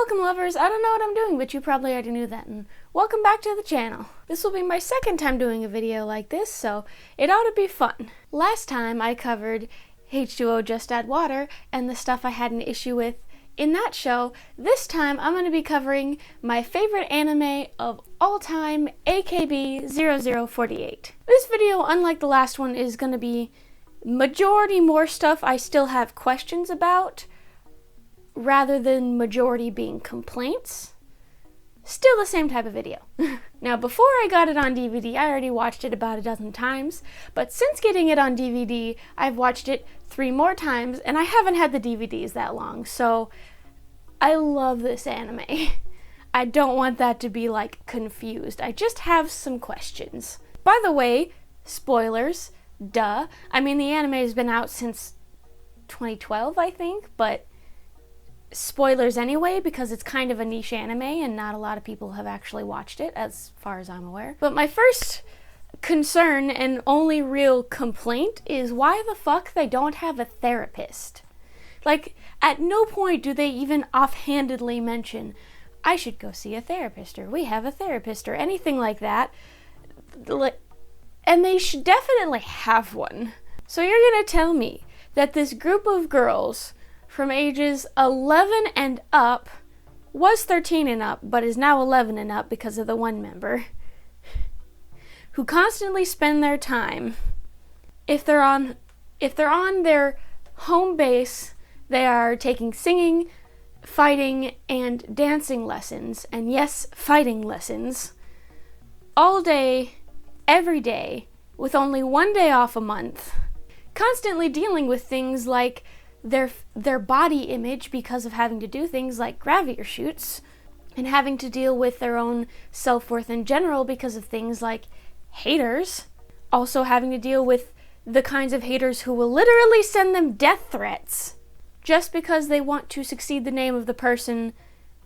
Welcome, lovers. I don't know what I'm doing, but you probably already knew that, and welcome back to the channel. This will be my second time doing a video like this, so it ought to be fun. Last time I covered H2O Just Add Water and the stuff I had an issue with in that show. This time I'm going to be covering my favorite anime of all time, AKB0048. This video, unlike the last one, is going to be majority more stuff I still have questions about, rather than majority being complaints. Still the same type of video. Now, before I got it on DVD, I already watched it about a dozen times, but since getting it on DVD, I've watched it 3 more times, and I haven't had the DVDs that long, so I love this anime. I don't want that to be, like, confused. I just have some questions. By the way, spoilers, duh. I mean, the anime has been out since 2012, I think, but spoilers anyway, because it's kind of a niche anime and not a lot of people have actually watched it, as far as I'm aware. But my first concern and only real complaint is why the fuck they don't have a therapist. Like, at no point do they even offhandedly mention, I should go see a therapist, or we have a therapist, or anything like that. And they should definitely have one. So you're gonna tell me that this group of girls from ages 11 and up, was 13 and up, but is now 11 and up because of the one member, who constantly spend their time, if they're on their home base, they are taking singing, fighting, and dancing lessons, and yes, fighting lessons, all day, every day, with only 1 day off a month, constantly dealing with things like their body image because of having to do things like gravure shoots, and having to deal with their own self-worth in general because of things like haters. Also having to deal with the kinds of haters who will literally send them death threats just because they want to succeed the name of the person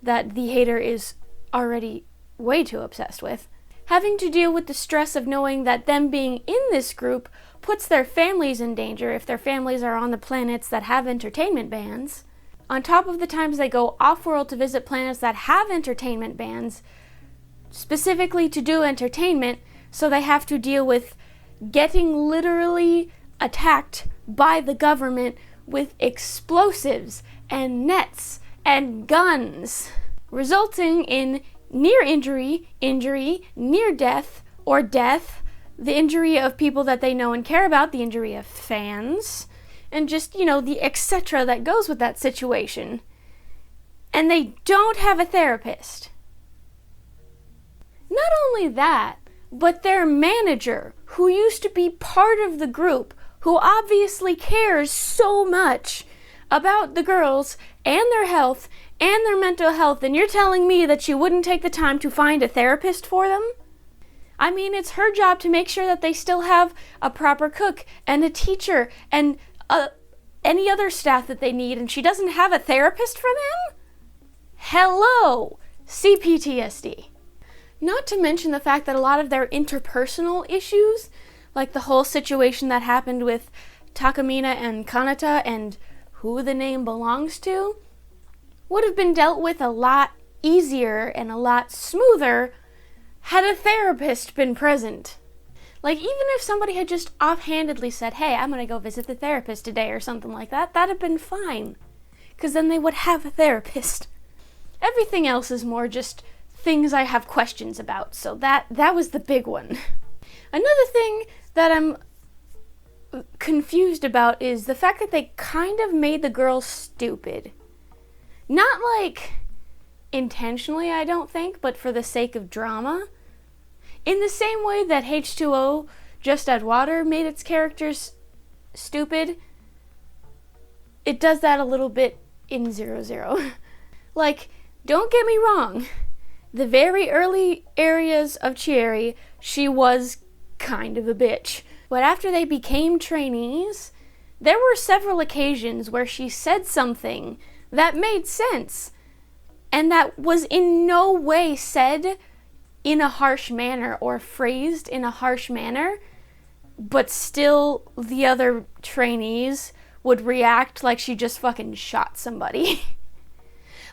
that the hater is already way too obsessed with. Having to deal with the stress of knowing that them being in this group puts their families in danger if their families are on the planets that have entertainment bans, on top of the times they go off-world to visit planets that have entertainment bans, specifically to do entertainment, so they have to deal with getting literally attacked by the government with explosives and nets and guns, resulting in near injury, near death, or death, the injury of people that they know and care about, the injury of fans, and just, the etc. that goes with that situation. And they don't have a therapist. Not only that, but their manager, who used to be part of the group, who obviously cares so much about the girls and their health and their mental health, and you're telling me that she wouldn't take the time to find a therapist for them? I mean, it's her job to make sure that they still have a proper cook and a teacher and any other staff that they need, and she doesn't have a therapist for them? Hello, CPTSD. Not to mention the fact that a lot of their interpersonal issues, like the whole situation that happened with TakaMina and Kanata and who the name belongs to, would have been dealt with a lot easier and a lot smoother had a therapist been present. Like, even if somebody had just offhandedly said, hey, I'm gonna go visit the therapist today or something like that, that'd have been fine. Because then they would have a therapist. Everything else is more just things I have questions about, so that was the big one. Another thing that I'm confused about is the fact that they kind of made the girls stupid. Not like intentionally, I don't think, but for the sake of drama. In the same way that H2O Just Add Water made its characters stupid, it does that a little bit in 00. Like, don't get me wrong, the very early areas of Chieri, she was kind of a bitch. But after they became trainees, there were several occasions where she said something that made sense, and that was in no way said in a harsh manner or phrased in a harsh manner, but still the other trainees would react like she just fucking shot somebody.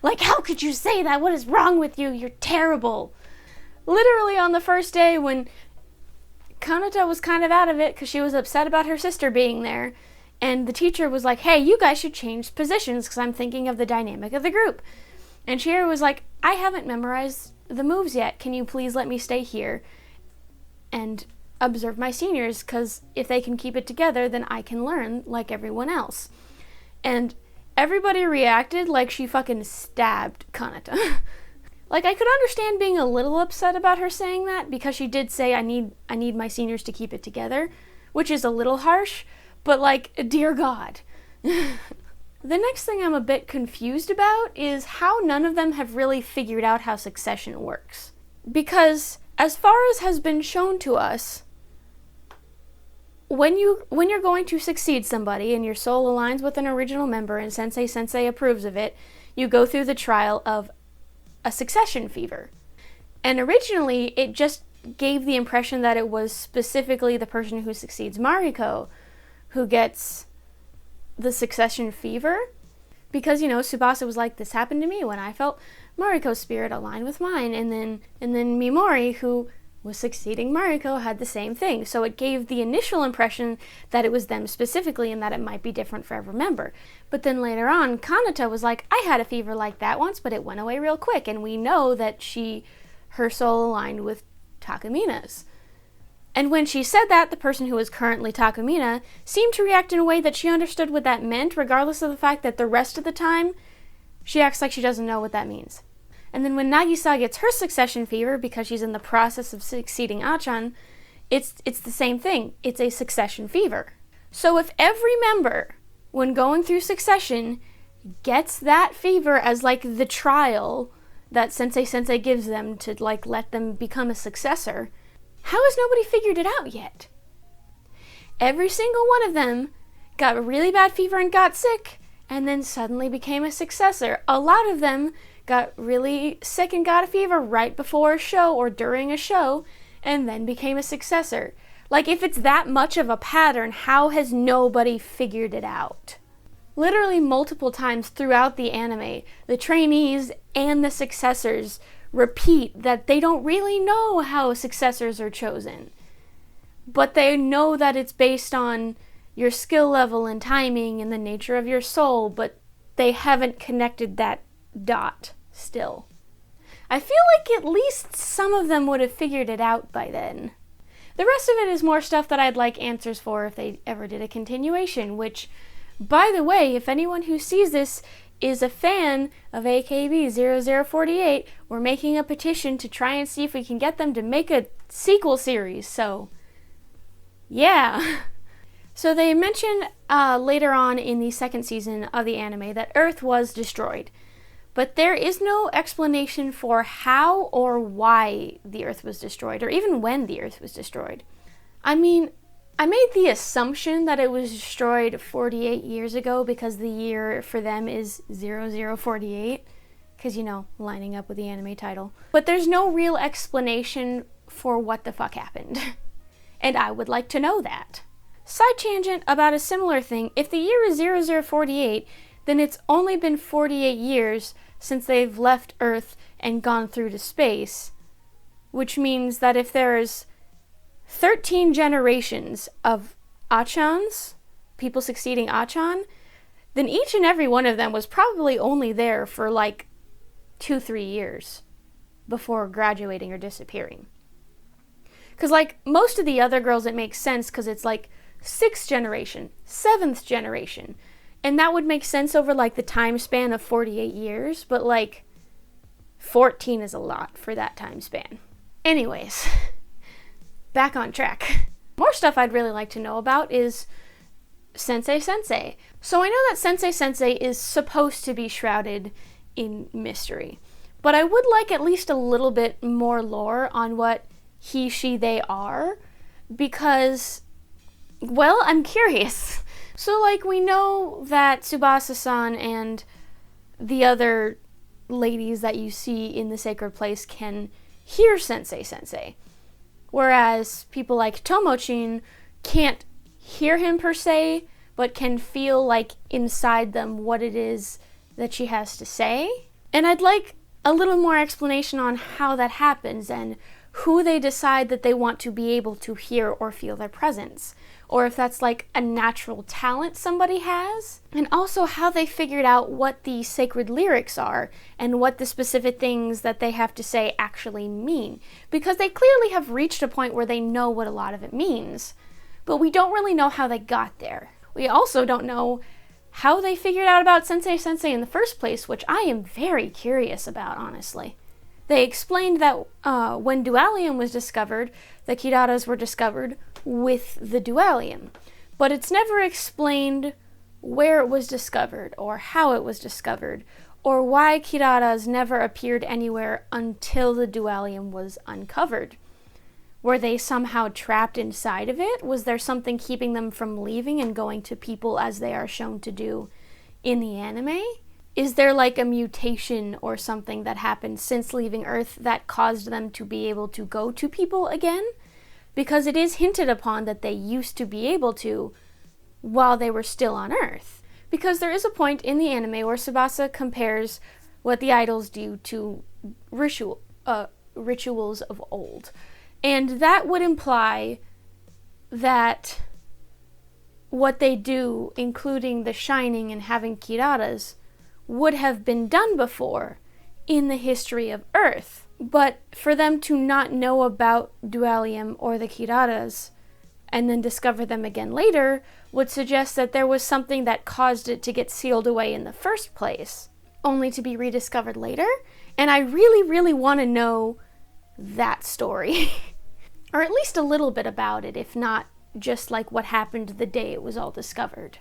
Like, how could you say that? What is wrong with you? You're terrible. Literally on the first day when Kanata was kind of out of it because she was upset about her sister being there, and the teacher was like, hey, you guys should change positions because I'm thinking of the dynamic of the group. And Chieri was like, I haven't memorized the moves yet. Can you please let me stay here and observe my seniors? Because if they can keep it together, then I can learn like everyone else. And everybody reacted like she fucking stabbed Kanata. Like, I could understand being a little upset about her saying that, because she did say, I need my seniors to keep it together, which is a little harsh, but like, dear God. The next thing I'm a bit confused about is how none of them have really figured out how succession works. Because, as far as has been shown to us, when you're going to succeed somebody and your soul aligns with an original member and Sensei approves of it, you go through the trial of a succession fever. And originally, it just gave the impression that it was specifically the person who succeeds Mariko who gets the succession fever. Because, Tsubasa was like, this happened to me when I felt Mariko's spirit aligned with mine. And then Mimori, who was succeeding Mariko, had the same thing. So it gave the initial impression that it was them specifically and that it might be different for every member. But then later on, Kanata was like, I had a fever like that once, but it went away real quick. And we know that her soul aligned with TakaMina's. And when she said that, the person who was currently TakaMina seemed to react in a way that she understood what that meant, regardless of the fact that the rest of the time, she acts like she doesn't know what that means. And then when Nagisa gets her succession fever because she's in the process of succeeding Achan, it's the same thing. It's a succession fever. So if every member, when going through succession, gets that fever as like the trial that Sensei gives them to like let them become a successor, how has nobody figured it out yet? Every single one of them got a really bad fever and got sick, and then suddenly became a successor. A lot of them got really sick and got a fever right before a show or during a show, and then became a successor. Like, if it's that much of a pattern, how has nobody figured it out? Literally multiple times throughout the anime, the trainees and the successors repeat that they don't really know how successors are chosen. But they know that it's based on your skill level and timing and the nature of your soul, but they haven't connected that dot still. I feel like at least some of them would have figured it out by then. The rest of it is more stuff that I'd like answers for if they ever did a continuation, which, by the way, if anyone who sees this is a fan of AKB0048, we're making a petition to try and see if we can get them to make a sequel series, so yeah. So they mention later on in the second season of the anime that Earth was destroyed, but there is no explanation for how or why the Earth was destroyed, or even when the Earth was destroyed. I mean, I made the assumption that it was destroyed 48 years ago because the year for them is 0048, because, lining up with the anime title. But there's no real explanation for what the fuck happened. And I would like to know that. Side tangent about a similar thing, if the year is 0048, then it's only been 48 years since they've left Earth and gone through to space, which means that if there's 13 generations of Achans, people succeeding Achan, then each and every one of them was probably only there for like 2-3 years before graduating or disappearing. Because like most of the other girls, it makes sense because it's like 6th generation, 7th generation, and that would make sense over like the time span of 48 years, but like 14 is a lot for that time span. Anyways, back on track. More stuff I'd really like to know about is Sensei. So I know that Sensei is supposed to be shrouded in mystery, but I would like at least a little bit more lore on what he, she, they are, because, well, I'm curious. So, like, we know that Tsubasa-san and the other ladies that you see in the sacred place can hear Sensei, whereas people like Tomochin can't hear him per se, but can feel like inside them what it is that she has to say. And I'd like a little more explanation on how that happens and who they decide that they want to be able to hear or feel their presence. Or if that's like a natural talent somebody has. And also how they figured out what the sacred lyrics are and what the specific things that they have to say actually mean. Because they clearly have reached a point where they know what a lot of it means. But we don't really know how they got there. We also don't know how they figured out about Sensei in the first place, which I am very curious about, honestly. They explained that when dualium was discovered, the Kiraras were discovered with the dualium. But it's never explained where it was discovered, or how it was discovered, or why Kiraras never appeared anywhere until the dualium was uncovered. Were they somehow trapped inside of it? Was there something keeping them from leaving and going to people as they are shown to do in the anime? Is there like a mutation or something that happened since leaving Earth that caused them to be able to go to people again? Because it is hinted upon that they used to be able to while they were still on Earth. Because there is a point in the anime where Tsubasa compares what the idols do to rituals of old. And that would imply that what they do, including the shining and having Kiraras, would have been done before in the history of Earth. But for them to not know about dualium or the Kiraras and then discover them again later would suggest that there was something that caused it to get sealed away in the first place, only to be rediscovered later. And I really, really want to know that story. Or at least a little bit about it, if not just like what happened the day it was all discovered.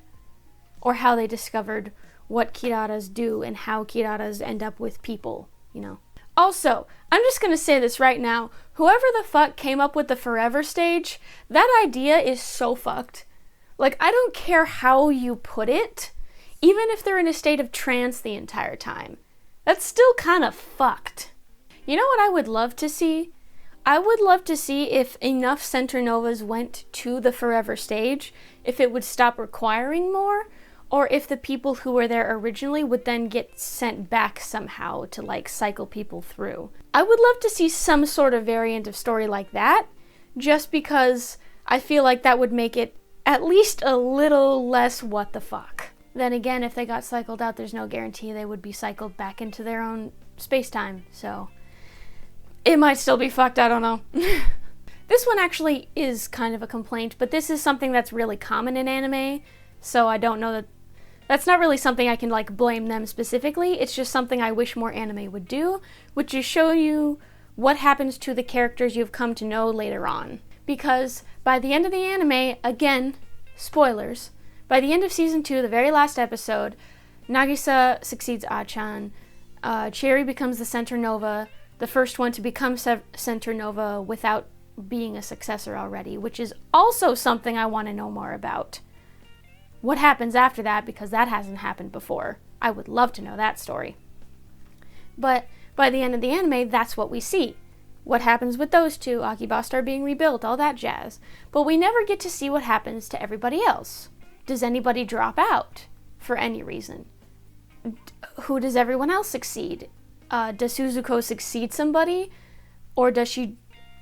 Or how they discovered what Kiraras do and how Kiraras end up with people, you know. Also, I'm just gonna say this right now, whoever the fuck came up with the forever stage, that idea is so fucked. Like, I don't care how you put it, even if they're in a state of trance the entire time. That's still kind of fucked. You know what I would love to see? I would love to see if enough Center Novas went to the forever stage, if it would stop requiring more, or if the people who were there originally would then get sent back somehow to like cycle people through. I would love to see some sort of variant of story like that, just because I feel like that would make it at least a little less what the fuck. Then again, if they got cycled out, there's no guarantee they would be cycled back into their own space-time, so it might still be fucked, I don't know. This one actually is kind of a complaint, but this is something that's really common in anime, so I don't know that's not really something I can like blame them specifically. It's just something I wish more anime would do, which is show you what happens to the characters you've come to know later on. Because by the end of the anime, again, spoilers, by the end of season 2, the very last episode, Nagisa succeeds Achan, Chieri becomes the Center Nova, the first one to become Center Nova without being a successor already, which is also something I want to know more about. What happens after that, because that hasn't happened before. I would love to know that story. But by the end of the anime, that's what we see. What happens with those two, Akibasta being rebuilt, all that jazz. But we never get to see what happens to everybody else. Does anybody drop out for any reason? Who does everyone else succeed? Does Suzuko succeed somebody? Or does she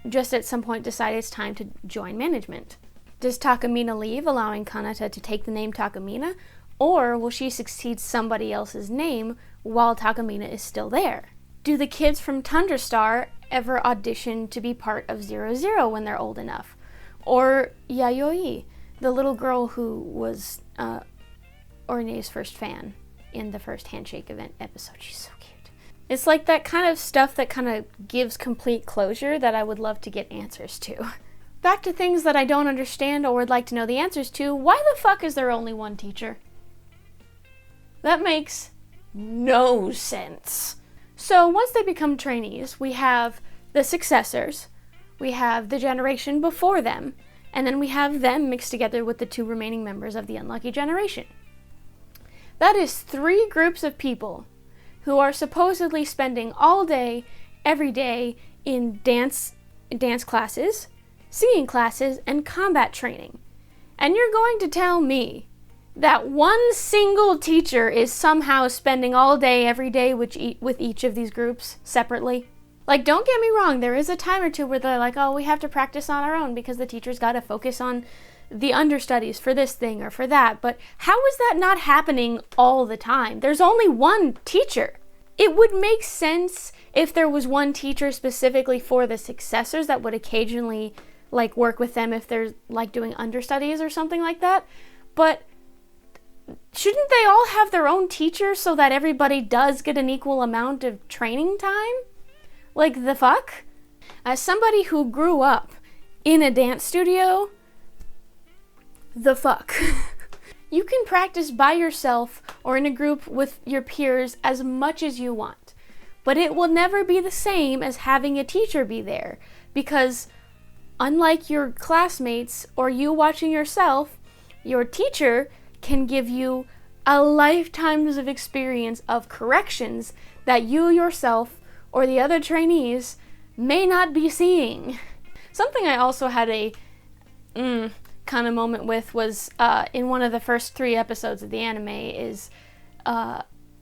just at some point decide it's time to join management? Does TakaMina leave, allowing Kanata to take the name TakaMina? Or will she succeed somebody else's name while TakaMina is still there? Do the kids from Tundra Star ever audition to be part of 00 when they're old enough? Or Yayoi, the little girl who was Orine's first fan in the first Handshake event episode. She's so cute. It's like that kind of stuff that kind of gives complete closure that I would love to get answers to. Back to things that I don't understand or would like to know the answers to, why the fuck is there only one teacher? That makes no sense. So once they become trainees, we have the successors, we have the generation before them, and then we have them mixed together with the two remaining members of the unlucky generation. That is 3 groups of people who are supposedly spending all day, every day, in dance classes, singing classes, and combat training. And you're going to tell me that one single teacher is somehow spending all day, every day with each of these groups separately. Like, don't get me wrong, there is a time or two where they're like, oh, we have to practice on our own because the teacher's got to focus on the understudies for this thing or for that. But how is that not happening all the time? There's only one teacher. It would make sense if there was one teacher specifically for the successors that would occasionally, like, work with them if they're, like, doing understudies or something like that. But shouldn't they all have their own teacher so that everybody does get an equal amount of training time? Like, the fuck? As somebody who grew up in a dance studio, the fuck? You can practice by yourself or in a group with your peers as much as you want, but it will never be the same as having a teacher be there, because unlike your classmates or you watching yourself, your teacher can give you a lifetimes of experience of corrections that you yourself or the other trainees may not be seeing. Something I also had a kind of moment with was in one of the first 3 episodes of the anime is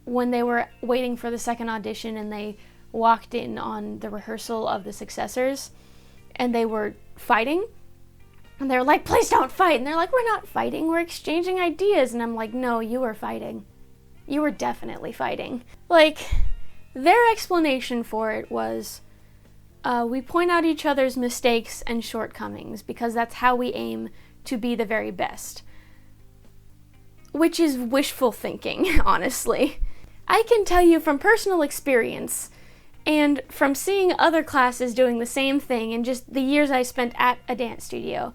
when they were waiting for the second audition and they walked in on the rehearsal of the successors and they were fighting and they're like, please don't fight, and they're like, we're not fighting, we're exchanging ideas, and I'm like, no, you were fighting. You were definitely fighting. Like, their explanation for it was, we point out each other's mistakes and shortcomings because that's how we aim to be the very best. Which is wishful thinking, honestly. I can tell you from personal experience and from seeing other classes doing the same thing in just the years I spent at a dance studio,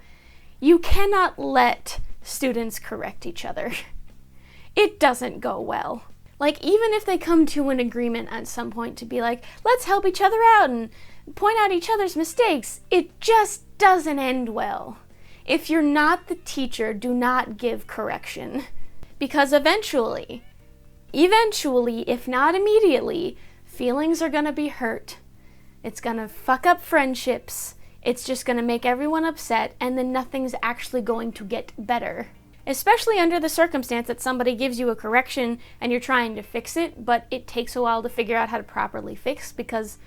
you cannot let students correct each other. It doesn't go well. Like, even if they come to an agreement at some point to be like, let's help each other out and point out each other's mistakes, it just doesn't end well. If you're not the teacher, do not give correction. Because eventually, if not immediately, feelings are gonna be hurt. It's gonna fuck up friendships. It's just gonna make everyone upset, and then nothing's actually going to get better. Especially under the circumstance that somebody gives you a correction and you're trying to fix it, but it takes a while to figure out how to properly fix because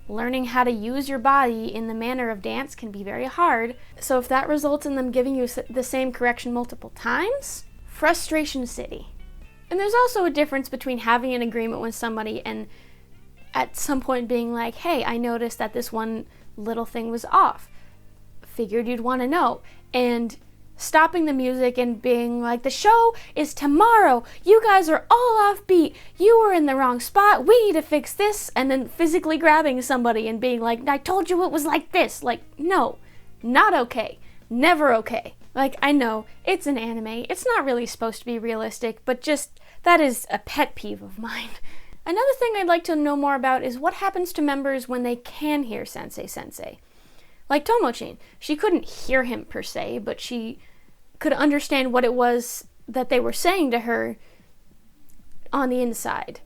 learning how to use your body in the manner of dance can be very hard. So if that results in them giving you the same correction multiple times, frustration city. And there's also a difference between having an agreement with somebody and at some point being like, hey, I noticed that this one little thing was off. Figured you'd want to know. And stopping the music and being like, the show is tomorrow. You guys are all off beat. You were in the wrong spot. We need to fix this. And then physically grabbing somebody and being like, I told you it was like this. Like, no, not okay. Never okay. Like, I know, it's an anime. It's not really supposed to be realistic, but just, that is a pet peeve of mine. Another thing I'd like to know more about is what happens to members when they can hear Sensei. Like Tomochin, she couldn't hear him per se, but she could understand what it was that they were saying to her on the inside,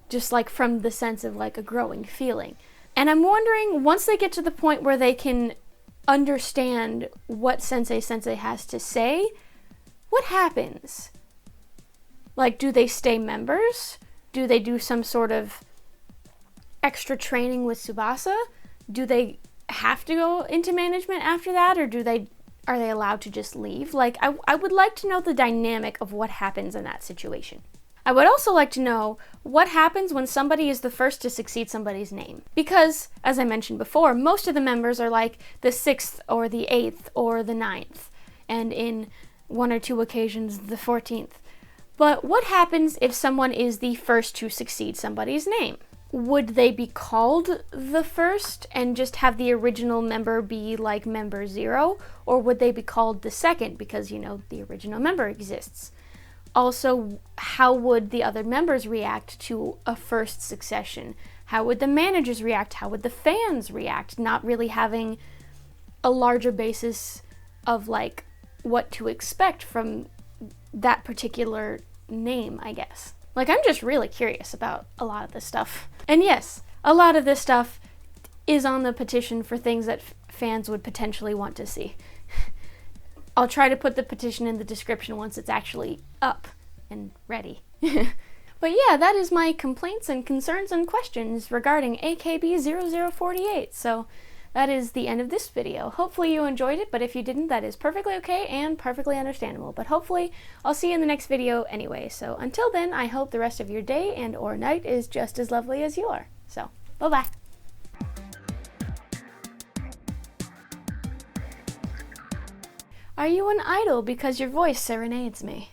just like from the sense of like a growing feeling. And I'm wondering, once they get to the point where they can understand what Sensei has to say, what happens? Like, do they stay members? Do they do some sort of extra training with Tsubasa? Do they have to go into management after that, or are they allowed to just leave? Like, I would like to know the dynamic of what happens in that situation. I would also like to know what happens when somebody is the first to succeed somebody's name. Because, as I mentioned before, most of the members are like the 6th or the 8th or the 9th, and in 1 or 2 occasions, the 14th. But what happens if someone is the first to succeed somebody's name? Would they be called the first and just have the original member be like member 0? Or would they be called the second because, you know, the original member exists? Also, how would the other members react to a first succession? How would the managers react? How would the fans react? Not really having a larger basis of like what to expect from that particular name, I guess. Like, I'm just really curious about a lot of this stuff. And yes, a lot of this stuff is on the petition for things that fans would potentially want to see. I'll try to put the petition in the description once it's actually up and ready. But yeah, that is my complaints and concerns and questions regarding AKB0048. So that is the end of this video. Hopefully you enjoyed it, but if you didn't, that is perfectly okay and perfectly understandable. But hopefully I'll see you in the next video anyway. So until then, I hope the rest of your day and or night is just as lovely as you are. So, bye-bye. Are you an idol because your voice serenades me?